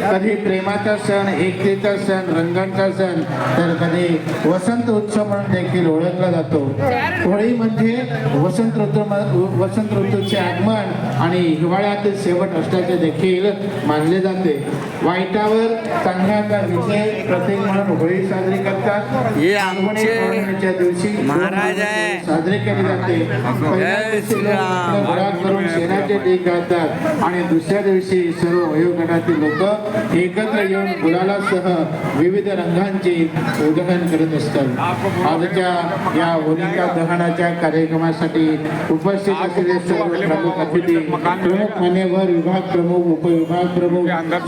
कधी प्रेमाचा सण, एकतेचा सण, रंगांचा सण, तर कधी वसंत उत्सव म्हणून देखील ओळखला जातो. होळी म्हणजे वसंत ऋतूचे आगमन आणि हिवाळ्यातील शेवट असल्याचे देखील मानले जाते. वाईटावर चांगल्याचा विजय प्रतीक म्हणून होळी साजरी करतात. हे आमचे दिवशी महाराज आहे, साजरी केली जाते. गोळा करून शेणाचे ढीग घालतात आणि दुसऱ्या दिवशी सर्व वयोगटातील लोक एकत्र येऊन गुलालासह विविध रंगांची उधळण करत असतात. आजच्या या होलिका दहनाच्या कार्यक्रमासाठी उपस्थित असलेले सर्व प्रमुख अतिथी, प्रमुख मान्यवर, विभाग प्रमुख, उपविभाग प्रमुख,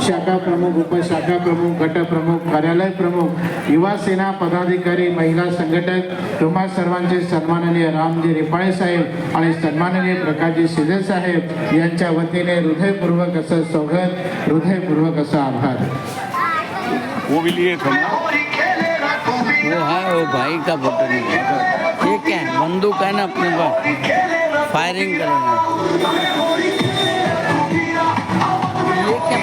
शाखा प्रमुख, उपशाखा प्रमुख, गट प्रमुख, कार्यालय प्रमुख, युवा सेना पदाधिकारी, महिला संघटक, तुम्हा सर्वांचे सन्माननीय रामजी रिपाळे साहेब आणि सन्माननीय प्रकाशजी शिंदे साहेब यांच्या वतीने हृदयपूर्वक असं स्वागत, हृदयपूर्वक असा आभार. वो भी लिए थे ना, वो है वो भाई का फोटो नहीं है। ये क्या है, बंदूक है ना अपने पास, फायरिंग करेंगे। ये क्या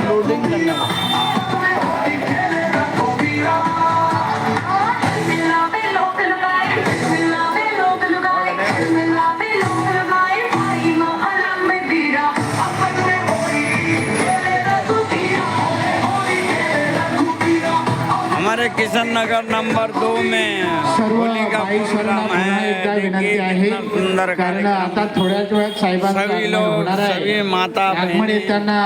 लोडिंग करना है। हमारे किशन नगर नंबर 2 में होली का प्रोग्राम है। विनंती आहे, सुंदर कारण आता थोड्याच वेळात साहेबांचं सभी आगमन लोग, होणार आहे. सभी माता आगमन येताना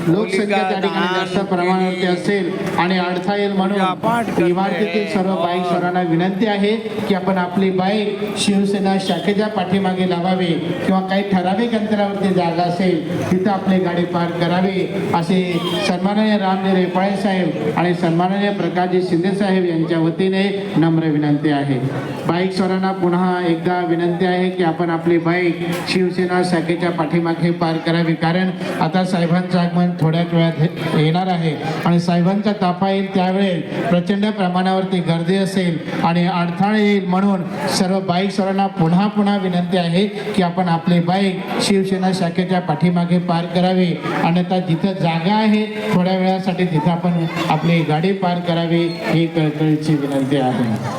लोकसंख्या त्या ठिकाणी जास्त प्रमाणावरती असेल आणि अडथळा येईल म्हणून इमारतीतील सर्व बाईक स्वरांना विनंती आहे की आपण आपली बाईक शिवसेना शाखेच्या पाठीमागे लावावी किंवा काही ठराविक अंतरावरती जागा असेल तिथं आपली गाडी पार्क करावी, असे सन्माननीय रामजी रेपाळे साहेब आणि सन्माननीय प्रकाशजी शिंदे साहेब यांच्या वतीने नम्र विनंती आहे. बाईक स्वरांना पुन्हा एकदा विनंती आहे की आपण आपली बाईक शिवसेना शाखेच्या पाठीमागे पार्क करावी, कारण आता साहेबांचं आगमन थोड्याच वेळात येणार आहे आणि साहेबांचा ताफा येईल त्यावेळेस प्रचंड प्रमाणावरती गर्दी असेल आणि अडथळा येईल, म्हणून सर्व बाईक स्वरांना पुन्हा विनंती आहे की आपण आपली बाईक शिवसेना शाखेच्या पाठीमागे पार्क करावी, अन्यथा जिथं जागा आहे थोड्या वेळासाठी तिथं आपण आपली गाडी पार्क करावी, ही कळकळीची विनंती आहे.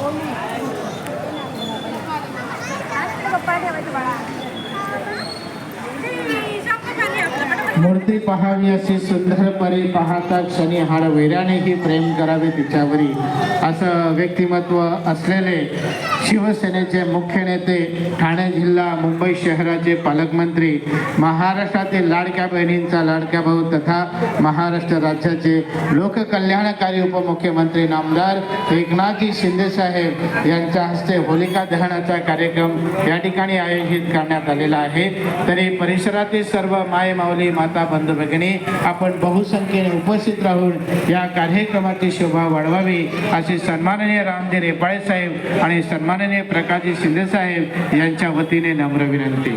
मूर्ती पहावी अशी सुंदर परी, पाहता क्षणी हाड वैरानेही प्रेम करावे तिच्यावरी, असं व्यक्तिमत्व असलेले शिवसेनेचे मुख्य नेते, ठाणे जिल्हा, मुंबई शहराचे पालकमंत्री, महाराष्ट्रातील लाडक्या बहिणींचा लाडका भाऊ तथा महाराष्ट्र राज्याचे लोककल्याणकारी उपमुख्यमंत्री नामदार एकनाथजी शिंदे साहेब यांच्या हस्ते होलिका दहनाचा कार्यक्रम या ठिकाणी आयोजित करण्यात आलेला आहे. तरी परिसरातील सर्व माय माऊली, माता, बंधू भगिनी आपण बहुसंख्येने उपस्थित राहून या कार्यक्रमाची शोभा वाढवावी, अशी सन्माननीय रामजी रेपाळे साहेब आणि सन्माननीय प्रकाशजी शिंदे साहेब यांच्या वतीने नम्र विनंती.